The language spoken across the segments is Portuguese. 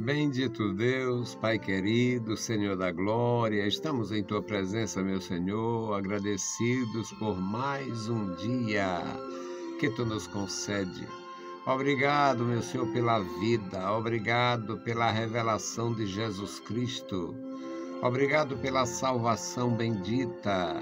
Bendito Deus, Pai querido, Senhor da glória, estamos em Tua presença, meu Senhor, agradecidos por mais um dia que Tu nos concede. Obrigado, meu Senhor, pela vida, obrigado pela revelação de Jesus Cristo, obrigado pela salvação bendita,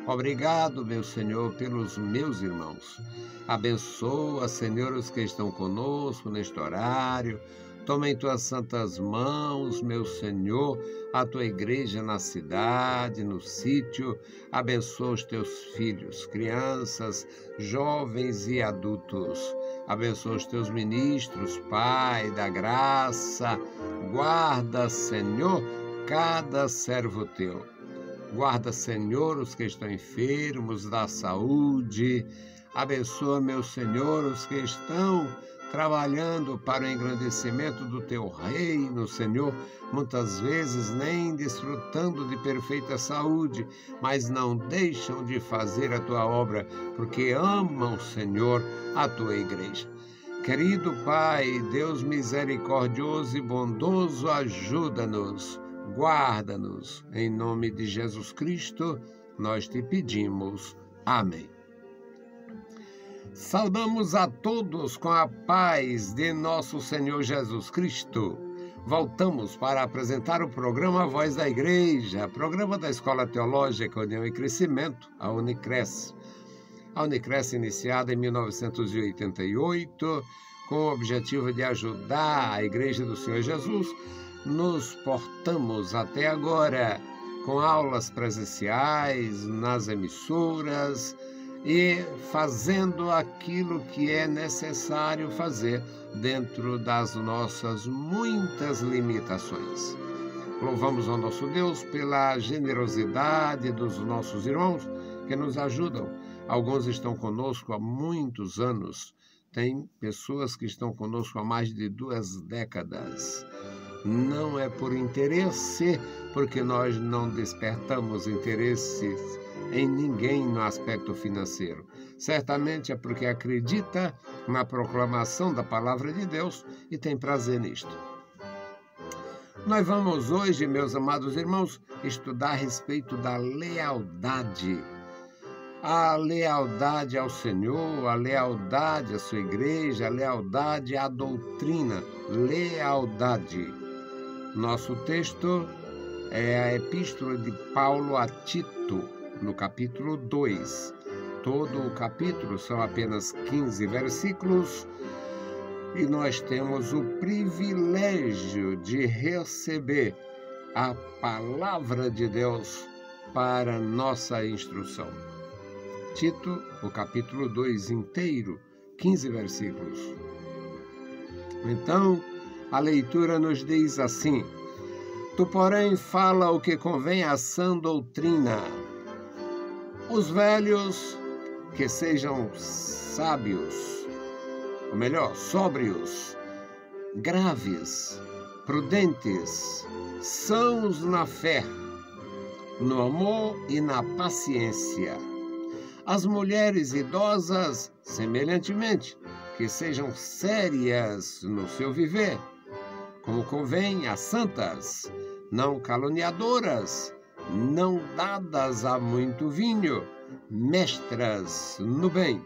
obrigado, meu Senhor, pelos meus irmãos. Abençoa, Senhor, os que estão conosco neste horário. Toma em Tuas santas mãos, meu Senhor, a Tua igreja na cidade, no sítio. Abençoa os Teus filhos, crianças, jovens e adultos. Abençoa os Teus ministros, Pai da graça. Guarda, Senhor, cada servo Teu. Guarda, Senhor, os que estão enfermos, da saúde. Abençoa, meu Senhor, os que estão trabalhando para o engrandecimento do Teu reino, Senhor, muitas vezes nem desfrutando de perfeita saúde, mas não deixam de fazer a Tua obra, porque amam, Senhor, a Tua igreja. Querido Pai, Deus misericordioso e bondoso, ajuda-nos, guarda-nos. Em nome de Jesus Cristo, nós Te pedimos. Amém. Saudamos a todos com a paz de nosso Senhor Jesus Cristo. Voltamos para apresentar o programa Voz da Igreja, programa da Escola Teológica União e Crescimento, a Unicres. A Unicres, iniciada em 1988, com o objetivo de ajudar a Igreja do Senhor Jesus, nos portamos até agora com aulas presenciais nas emissoras, e fazendo aquilo que é necessário fazer dentro das nossas muitas limitações. Louvamos ao nosso Deus pela generosidade dos nossos irmãos que nos ajudam. Alguns estão conosco há muitos anos. Tem pessoas que estão conosco há mais de 2 décadas. Não é por interesse, porque nós não despertamos interesses em ninguém no aspecto financeiro. Certamente é porque acredita na proclamação da palavra de Deus e tem prazer nisto. Nós vamos hoje, meus amados irmãos, estudar a respeito da lealdade. A lealdade ao Senhor, a lealdade à sua igreja, a lealdade à doutrina. Lealdade. Nosso texto é a epístola de Paulo a Tito, no capítulo 2. Todo o capítulo são apenas 15 versículos e nós temos o privilégio de receber a palavra de Deus para nossa instrução. Tito, o capítulo 2 inteiro, 15 versículos. Então, a leitura nos diz assim: Tu, porém, fala o que convém à sã doutrina. Os velhos que sejam sábios, ou melhor, sóbrios, graves, prudentes, sãos na fé, no amor e na paciência. As mulheres idosas, semelhantemente, que sejam sérias no seu viver, como convém a santas, não caluniadoras, não dadas a muito vinho, mestras no bem,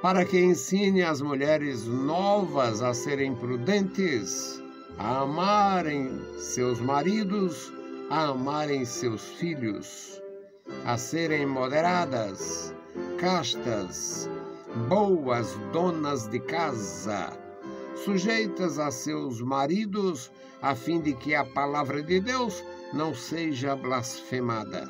para que ensine as mulheres novas a serem prudentes, a amarem seus maridos, a amarem seus filhos, a serem moderadas, castas, boas donas de casa, sujeitas a seus maridos, a fim de que a palavra de Deus não seja blasfemada.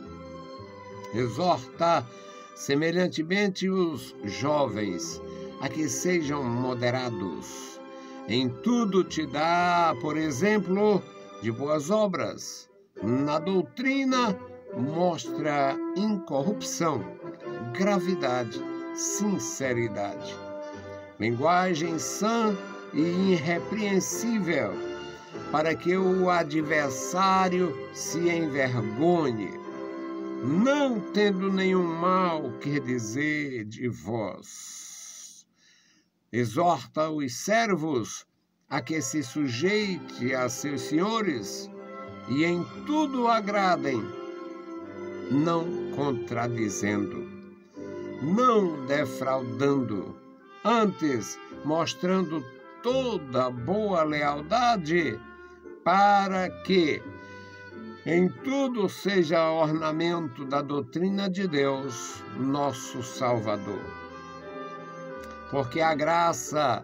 Exorta semelhantemente os jovens a que sejam moderados. Em tudo te dá, por exemplo, de boas obras. Na doutrina mostra incorrupção, gravidade, sinceridade. Linguagem sã e irrepreensível, para que o adversário se envergonhe, não tendo nenhum mal que dizer de vós. Exorta os servos a que se sujeite a seus senhores e em tudo agradem, não contradizendo, não defraudando, antes mostrando toda boa lealdade, para que em tudo seja ornamento da doutrina de Deus, nosso Salvador. Porque a graça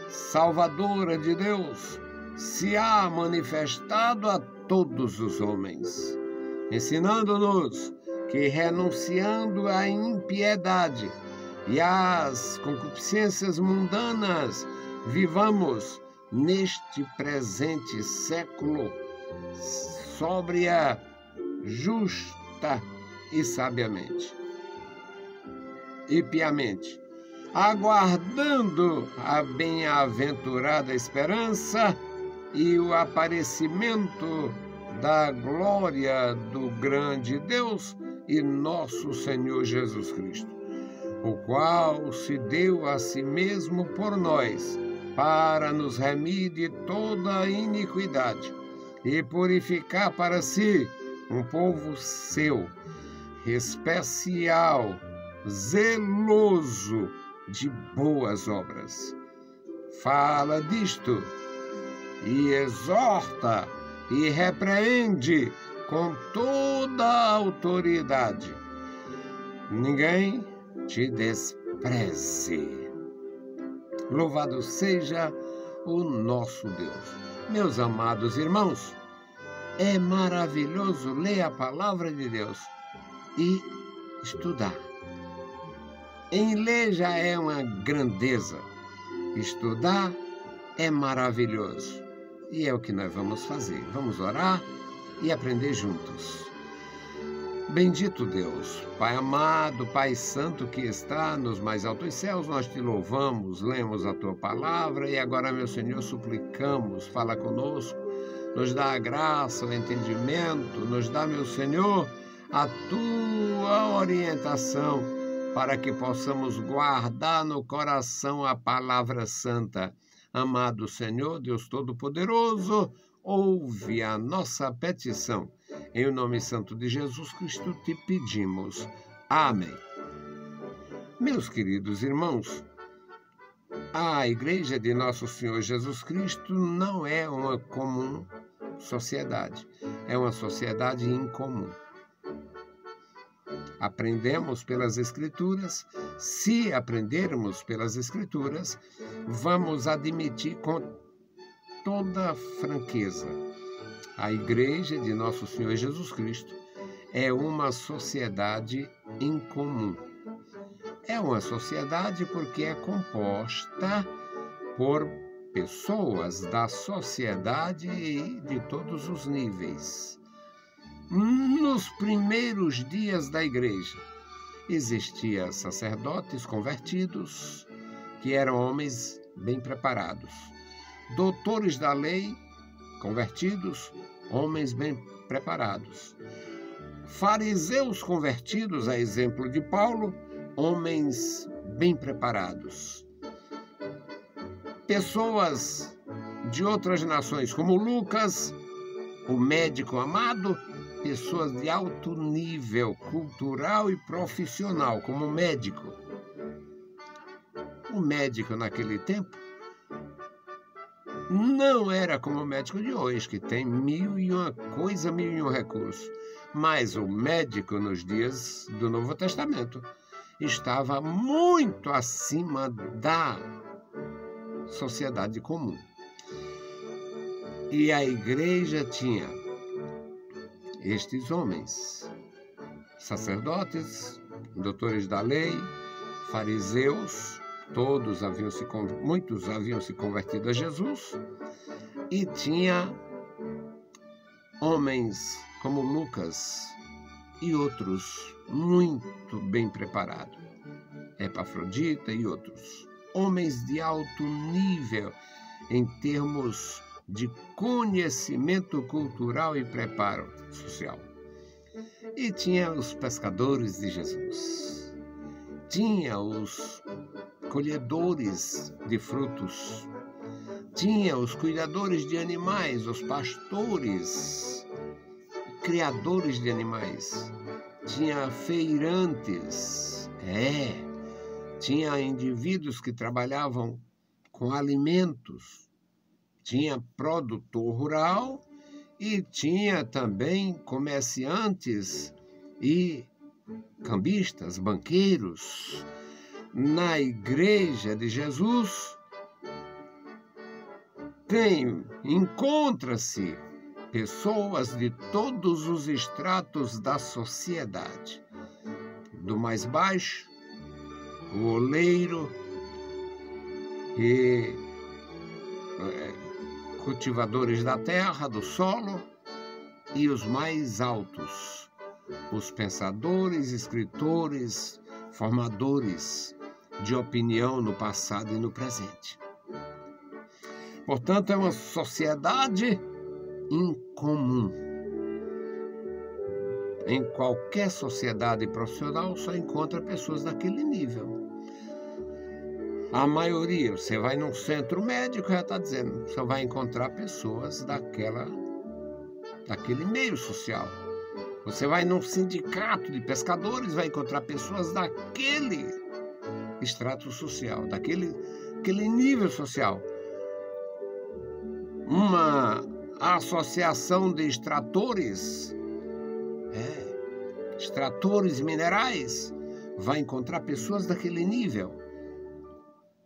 salvadora de Deus se há manifestado a todos os homens, ensinando-nos que, renunciando à impiedade e às concupiscências mundanas, vivamos neste presente século sóbria, justa e sabiamente e piamente, aguardando a bem-aventurada esperança e o aparecimento da glória do grande Deus e nosso Senhor Jesus Cristo, o qual se deu a si mesmo por nós, para nos remir de toda iniquidade e purificar para si um povo seu, especial, zeloso de boas obras. Fala disto e exorta e repreende com toda a autoridade. Ninguém te despreze. Louvado seja o nosso Deus. Meus amados irmãos, é maravilhoso ler a palavra de Deus e estudar. Em ler já é uma grandeza. Estudar é maravilhoso. E é o que nós vamos fazer. Vamos orar e aprender juntos. Bendito Deus, Pai amado, Pai santo que está nos mais altos céus, nós te louvamos, lemos a tua palavra e agora, meu Senhor, suplicamos, fala conosco, nos dá a graça, o entendimento, nos dá, meu Senhor, a tua orientação para que possamos guardar no coração a palavra santa. Amado Senhor, Deus Todo-Poderoso, ouve a nossa petição. Em o nome santo de Jesus Cristo te pedimos. Amém. Meus queridos irmãos, a Igreja de Nosso Senhor Jesus Cristo não é uma comum sociedade, é uma sociedade incomum. Aprendemos pelas Escrituras. Se aprendermos pelas Escrituras, vamos admitir com toda franqueza: a Igreja de Nosso Senhor Jesus Cristo é uma sociedade incomum. É uma sociedade porque é composta por pessoas da sociedade e de todos os níveis. Nos primeiros dias da Igreja, existiam sacerdotes convertidos, que eram homens bem preparados, doutores da lei convertidos, homens bem preparados, fariseus convertidos, a exemplo de Paulo, homens bem preparados, pessoas de outras nações, como Lucas, o médico amado, pessoas de alto nível cultural e profissional, como médico. O médico naquele tempo não era como o médico de hoje, que tem mil e um recursos. Mas o médico nos dias do Novo Testamento estava muito acima da sociedade comum. E a igreja tinha estes homens, sacerdotes, doutores da lei, fariseus, muitos haviam se convertido a Jesus, e tinha homens como Lucas e outros muito bem preparados, Epafrodita e outros, homens de alto nível em termos de conhecimento cultural e preparo social. E tinha os pescadores de Jesus, tinha os colhedores de frutos, tinha os cuidadores de animais, os pastores, criadores de animais, tinha feirantes, tinha indivíduos que trabalhavam com alimentos, tinha produtor rural e tinha também comerciantes e cambistas, banqueiros. Na Igreja de Jesus, encontra-se pessoas de todos os estratos da sociedade, do mais baixo, o oleiro e cultivadores da terra, do solo, e os mais altos, os pensadores, escritores, formadores de opinião no passado e no presente. Portanto, é uma sociedade incomum. Em qualquer sociedade profissional só encontra pessoas daquele nível. A maioria, você vai num centro médico, já está dizendo, você vai encontrar pessoas daquele meio social. Você vai num sindicato de pescadores, vai encontrar pessoas daquele extrato social, daquele nível social. Uma associação de extratores minerais, vai encontrar pessoas daquele nível.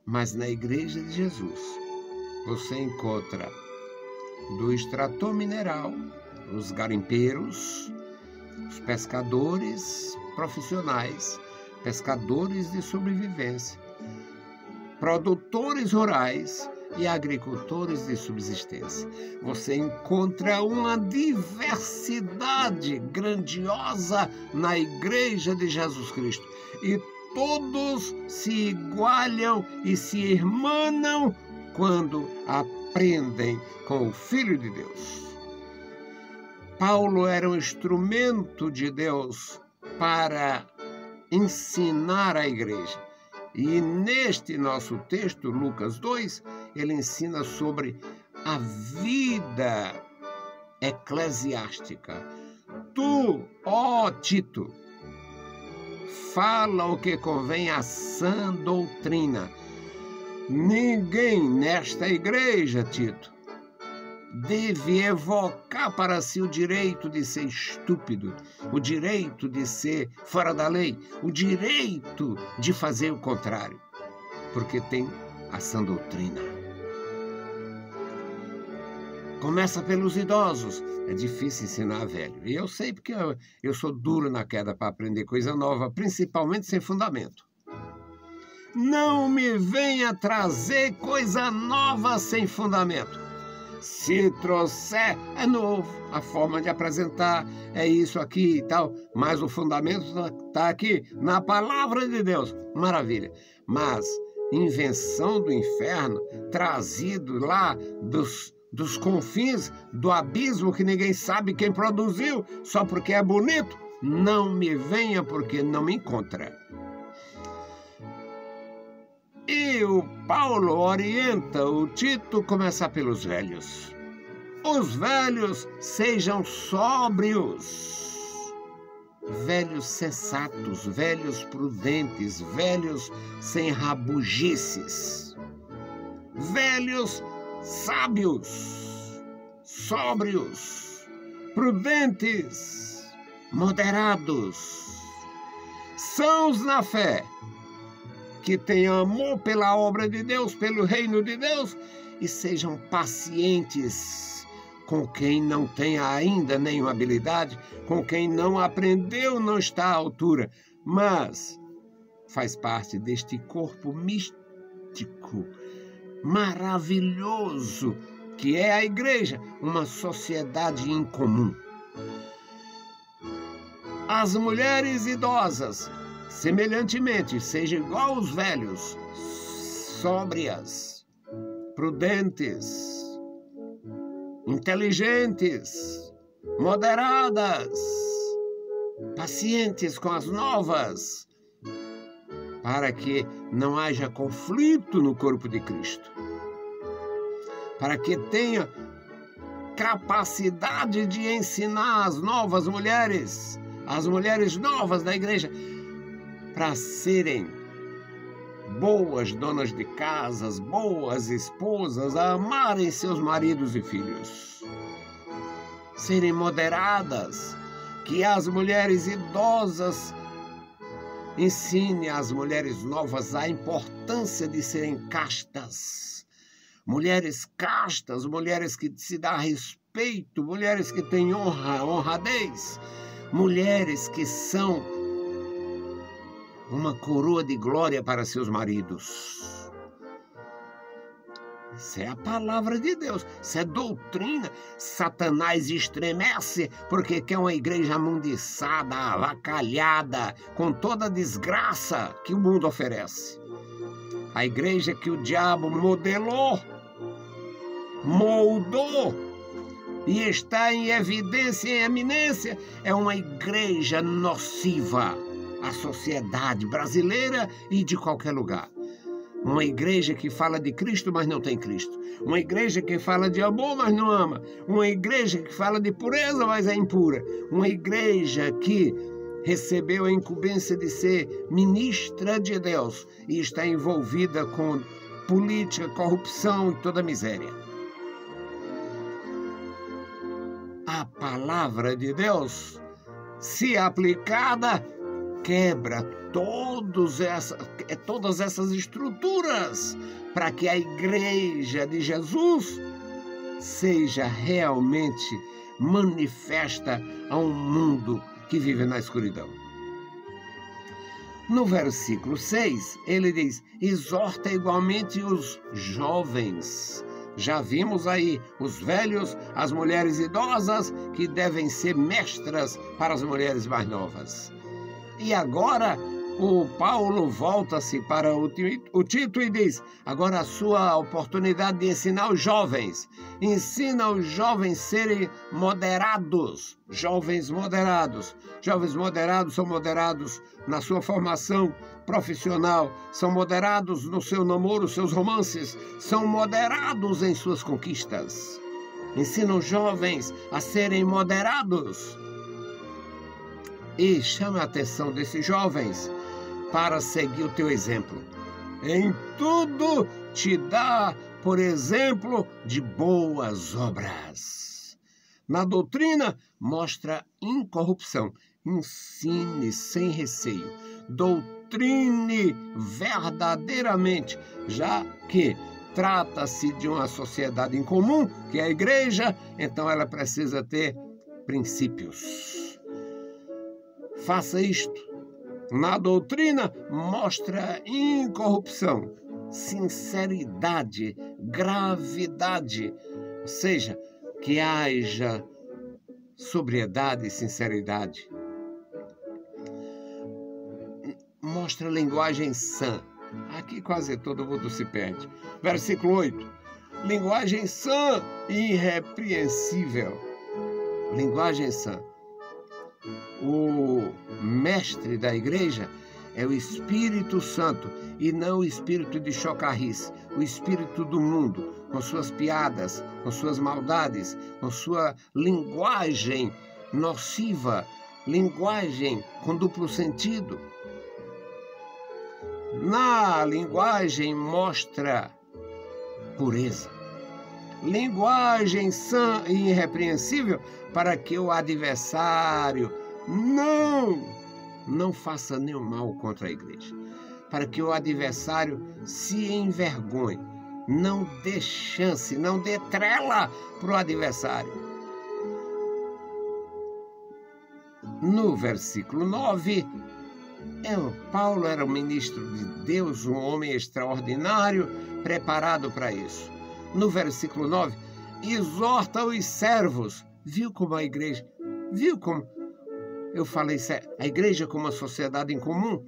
Mas na Igreja de Jesus, você encontra do extrator mineral, os garimpeiros, os pescadores profissionais, pescadores de sobrevivência, produtores rurais e agricultores de subsistência. Você encontra uma diversidade grandiosa na Igreja de Jesus Cristo. E todos se igualam e se irmanam quando aprendem com o Filho de Deus. Paulo era um instrumento de Deus para ensinar a igreja. E neste nosso texto, Lucas 2, ele ensina sobre a vida eclesiástica. Tu, ó Tito, fala o que convém à sã doutrina. Ninguém nesta igreja, Tito, deve evocar para si o direito de ser estúpido, o direito de ser fora da lei, o direito de fazer o contrário, porque tem a sã doutrina. Começa pelos idosos. É difícil ensinar velho. E eu sei porque eu sou duro na queda para aprender coisa nova, principalmente sem fundamento. Não me venha trazer coisa nova sem fundamento. Se trouxer, é novo. A forma de apresentar é isso aqui e tal. Mas o fundamento está aqui na palavra de Deus. Maravilha. Mas invenção do inferno, trazido lá dos confins do abismo que ninguém sabe quem produziu, só porque é bonito, não me venha porque não me encontra. E o Paulo orienta o Tito começar pelos velhos. Os velhos sejam sóbrios, velhos sensatos, velhos prudentes, velhos sem rabugices, velhos sábios, sóbrios, prudentes, moderados, sãos na fé, que tenham amor pela obra de Deus, pelo reino de Deus, e sejam pacientes com quem não tem ainda nenhuma habilidade, com quem não aprendeu, não está à altura, mas faz parte deste corpo místico, maravilhoso, que é a igreja, uma sociedade incomum. As mulheres idosas, semelhantemente, sejam igual aos velhos, sóbrias, prudentes, inteligentes, moderadas, pacientes com as novas, para que não haja conflito no corpo de Cristo. para que tenha capacidade de ensinar as novas mulheres, as mulheres novas da igreja, para serem boas donas de casas, boas esposas, a amarem seus maridos e filhos, serem moderadas, que as mulheres idosas ensinem às mulheres novas a importância de serem castas, mulheres castas, mulheres que se dão respeito, mulheres que têm honradez, mulheres que são uma coroa de glória para seus maridos. Isso é a palavra de Deus, isso é doutrina. Satanás estremece porque quer uma igreja amundiçada, avacalhada, com toda a desgraça que o mundo oferece. A igreja que o diabo modelou, moldou e está em evidência, em eminência, é uma igreja nociva à sociedade brasileira e de qualquer lugar. Uma igreja que fala de Cristo, mas não tem Cristo. Uma igreja que fala de amor, mas não ama. Uma igreja que fala de pureza, mas é impura. Uma igreja que recebeu a incumbência de ser ministra de Deus e está envolvida com política, corrupção e toda miséria. A palavra de Deus, se aplicada, quebra todas essas estruturas para que a igreja de Jesus seja realmente manifesta a um mundo que vive na escuridão. No versículo 6, ele diz: exorta igualmente os jovens. Já vimos aí os velhos, as mulheres idosas, que devem ser mestras para as mulheres mais novas. E agora o Paulo volta-se para o Tito e diz: agora a sua oportunidade de ensinar os jovens. Ensina os jovens a serem moderados. Jovens moderados. Jovens moderados são moderados na sua formação profissional, são moderados no seu namoro, seus romances, são moderados em suas conquistas. Ensina os jovens a serem moderados. E chama a atenção desses jovens para seguir o teu exemplo. Em tudo te dá, por exemplo, de boas obras. Na doutrina, mostra incorrupção. Ensine sem receio. Doutrine verdadeiramente, já que trata-se de uma sociedade em comum, que é a igreja, então ela precisa ter princípios. Faça isto. Na doutrina, mostra incorrupção, sinceridade, gravidade, ou seja, que haja sobriedade e sinceridade. Mostra linguagem sã. Aqui quase todo mundo se perde. Versículo 8. Linguagem sã e irrepreensível. Linguagem sã. O mestre da igreja é o Espírito Santo e não o espírito de chocarrice, o espírito do mundo, com suas piadas, com suas maldades, com sua linguagem nociva, linguagem com duplo sentido. Na linguagem mostra pureza. Linguagem sã e irrepreensível para que o adversário não faça nenhum mal contra a igreja. Para que o adversário se envergonhe. Não dê chance, não dê trela para o adversário. No versículo 9, Paulo era um ministro de Deus, um homem extraordinário, preparado para isso. No versículo 9, exorta os servos. Viu como a igreja, viu como eu falei, a igreja como uma sociedade em comum?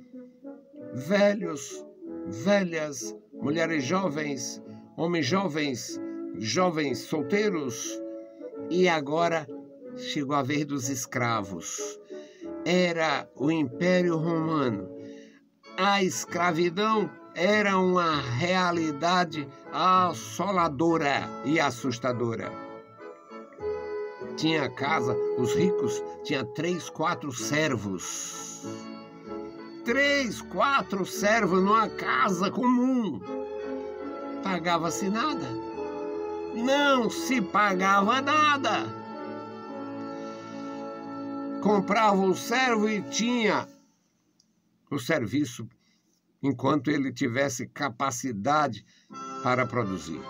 Velhos, velhas, mulheres jovens, homens jovens, jovens solteiros. E agora chegou a vez dos escravos. Era o Império Romano. A escravidão era uma realidade assoladora e assustadora. Tinha casa, os ricos tinham 3, 4 servos. 3, 4 servos numa casa comum. Pagava-se nada. Não se pagava nada. Comprava o servo e tinha o serviço enquanto ele tivesse capacidade para produzir.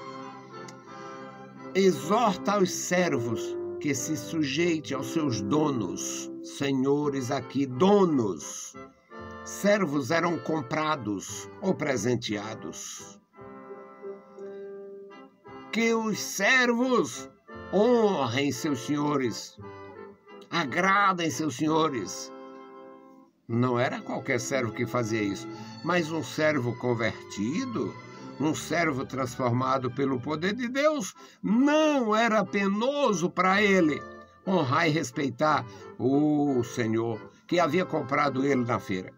Exorta aos servos que se sujeite aos seus donos. Senhores aqui, donos. Servos eram comprados ou presenteados. Que os servos honrem seus senhores, agradem seus senhores. Não era qualquer servo que fazia isso, mas um servo convertido, um servo transformado pelo poder de Deus, não era penoso para ele honrar e respeitar o Senhor que havia comprado ele na feira.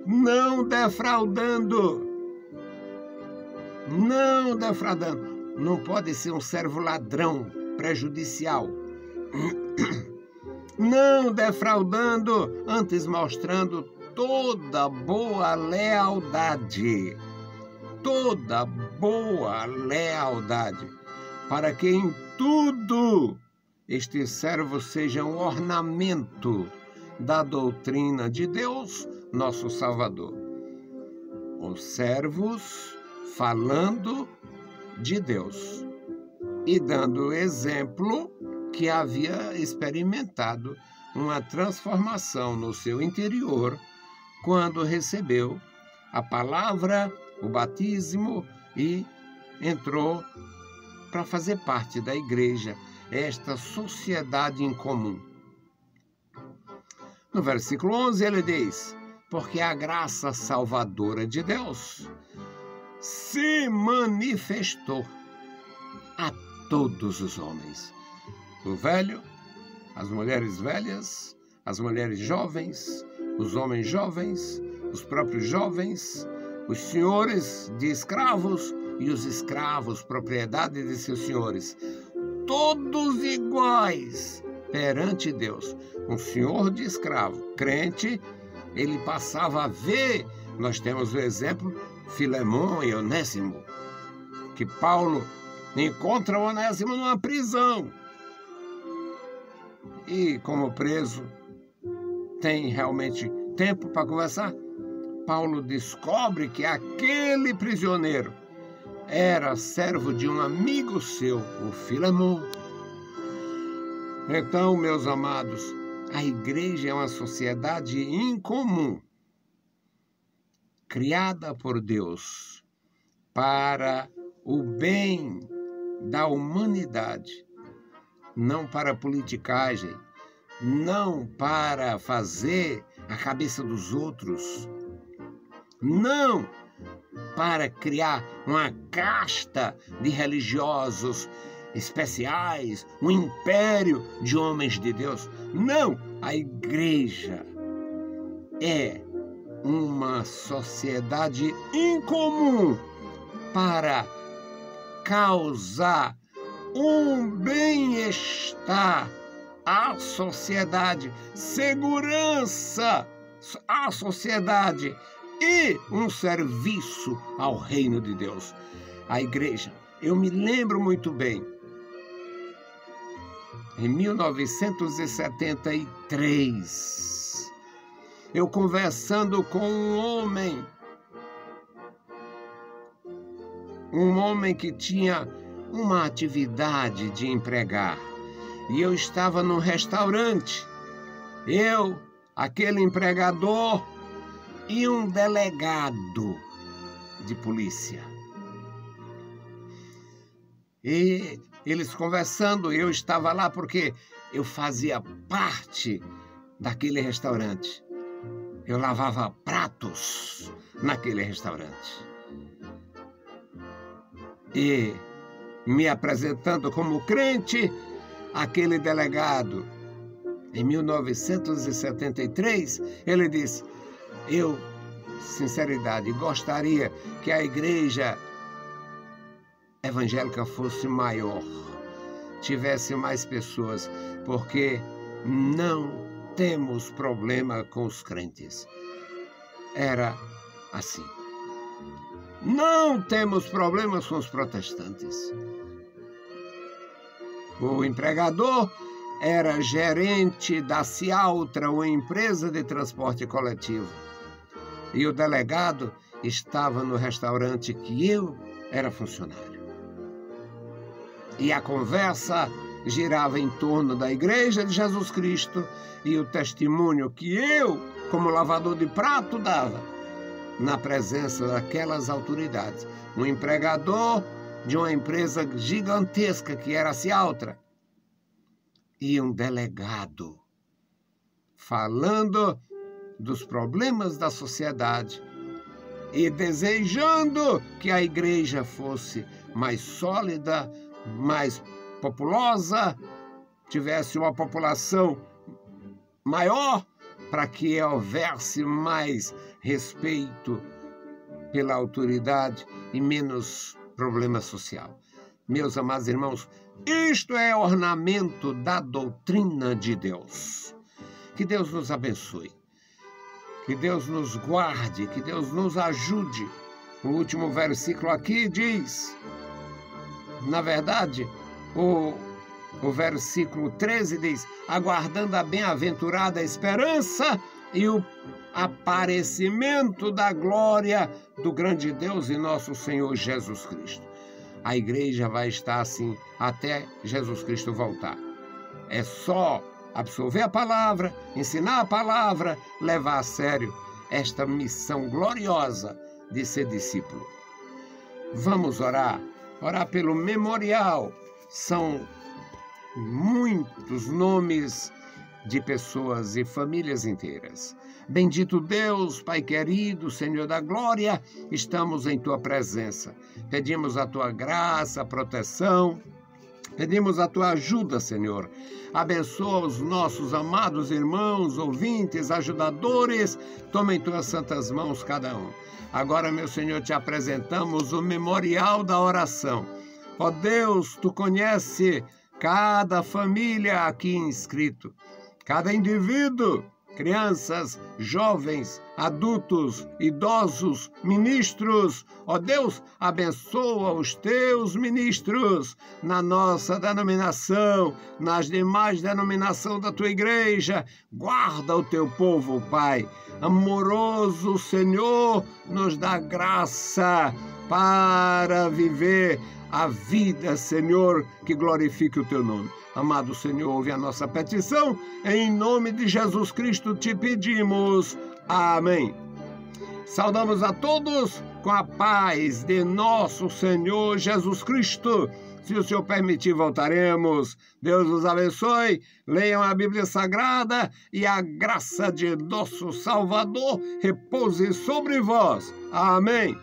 Não defraudando. Não defraudando. Não pode ser um servo ladrão, prejudicial. Não defraudando, antes mostrando toda boa lealdade. Toda boa lealdade. Para que em tudo este servo seja um ornamento da doutrina de Deus, nosso Salvador. Os servos falando de Deus e dando exemplo que havia experimentado uma transformação no seu interior quando recebeu a palavra, o batismo e entrou para fazer parte da igreja, esta sociedade em comum. No versículo 11 ele diz: porque a graça salvadora de Deus se manifestou a todos os homens. O velho, as mulheres velhas, as mulheres jovens, os homens jovens, os próprios jovens, os senhores de escravos e os escravos, propriedade de seus senhores, todos iguais perante Deus. Um senhor de escravo, crente, ele passava a ver, nós temos o exemplo, Filemão e Onésimo, que Paulo encontra Onésimo numa prisão. E como preso, tem realmente tempo para conversar? Paulo descobre que aquele prisioneiro era servo de um amigo seu, o Filemão. Então, meus amados, a igreja é uma sociedade incomum, criada por Deus para o bem da humanidade, não para politicagem, não para fazer a cabeça dos outros, não para criar uma casta de religiosos especiais, um império de homens de Deus. Não, a igreja é uma sociedade incomum para causar um bem-estar à sociedade, segurança à sociedade e um serviço ao reino de Deus. A igreja, eu me lembro muito bem, em 1973, eu conversando com um homem que tinha uma atividade de empregar, e eu estava num restaurante, eu, aquele empregador e um delegado de polícia. E eles conversando, eu estava lá porque eu fazia parte daquele restaurante. Eu lavava pratos naquele restaurante. E me apresentando como crente, aquele delegado, em 1973, ele disse: eu sinceridade, gostaria que a igreja evangélica fosse maior, tivesse mais pessoas, porque não temos problema com os crentes. Era assim. Não temos problemas com os protestantes. O empregador era gerente da Cialtra, uma empresa de transporte coletivo. E o delegado estava no restaurante que eu era funcionário. E a conversa girava em torno da Igreja de Jesus Cristo e o testemunho que eu, como lavador de prato, dava na presença daquelas autoridades. Um empregador de uma empresa gigantesca que era a Cialtra e um delegado falando dos problemas da sociedade e desejando que a igreja fosse mais sólida, mais populosa, tivesse uma população maior, para que houvesse mais respeito pela autoridade e menos problema social. Meus amados irmãos, isto é ornamento da doutrina de Deus. Que Deus nos abençoe, que Deus nos guarde, que Deus nos ajude. O último versículo aqui diz, na verdade, o versículo 13 diz: aguardando a bem-aventurada esperança e o aparecimento da glória do grande Deus e nosso Senhor Jesus Cristo. A igreja vai estar assim até Jesus Cristo voltar. É só absorver a palavra, ensinar a palavra, levar a sério esta missão gloriosa de ser discípulo. Vamos orar pelo memorial. São muitos nomes de pessoas e famílias inteiras. Bendito Deus, Pai querido, Senhor da glória, estamos em Tua presença. Pedimos a Tua graça, proteção, pedimos a Tua ajuda, Senhor. Abençoa os nossos amados irmãos, ouvintes, ajudadores. Toma em Tuas santas mãos cada um. Agora, meu Senhor, te apresentamos o memorial da oração. Ó Deus, Tu conhece cada família aqui inscrito, cada indivíduo, crianças, jovens, adultos, idosos, ministros. Ó Deus, abençoa os Teus ministros na nossa denominação, nas demais denominações da Tua igreja. Guarda o Teu povo, Pai. Amoroso Senhor, nos dá graça para viver a vida, Senhor, que glorifique o Teu nome. Amado Senhor, ouve a nossa petição. Em nome de Jesus Cristo te pedimos. Amém. Saudamos a todos com a paz de nosso Senhor Jesus Cristo. Se o Senhor permitir, voltaremos. Deus os abençoe. Leiam a Bíblia Sagrada e a graça de nosso Salvador repouse sobre vós. Amém.